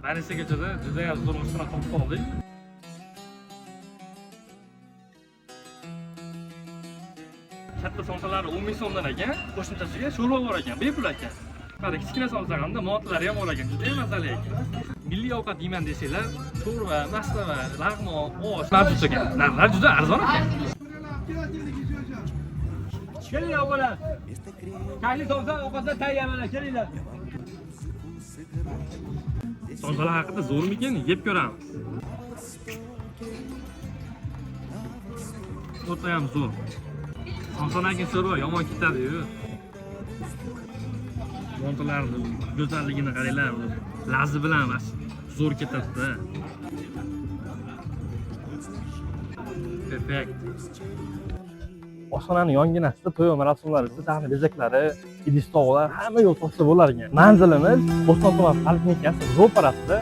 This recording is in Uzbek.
Manisa kechada juda ham zo'r mashina topib oldik. Katta somsalar 10 ming so'mdan ekan, qo'shimchasiga sho'rva bor ekan, bepul ekan. Mana kichkina somsa hamda motlari ham bor ekan, juda ham mazali ekan. Milliy ovqat yeyman desanglar, sho'rva, mastava, lag'mon, osh mavjud ekan. Narxlar juda arzon ekan. Kelinglar bola. Kayli somsa ovqatlar tayyor mana, kelinglar. Somsalar haqida zo'rmikan? Yeb ko'ramiz. O'ta ham zo'r. Somsadan keyin sho'rva yomon ketadi-yu. Montalarning go'zalligini qaranglar, lazi bilan emas, zo'r ketadi-da. Perfekt. Oshxonaning yonginasida to'y marosimlari uchun sahna bezaklari, idish-tovoqlar hamma yo'l topsa bo'lar ekan. Manzilimiz Bo'ston tuman poliklinikasi ro'parasida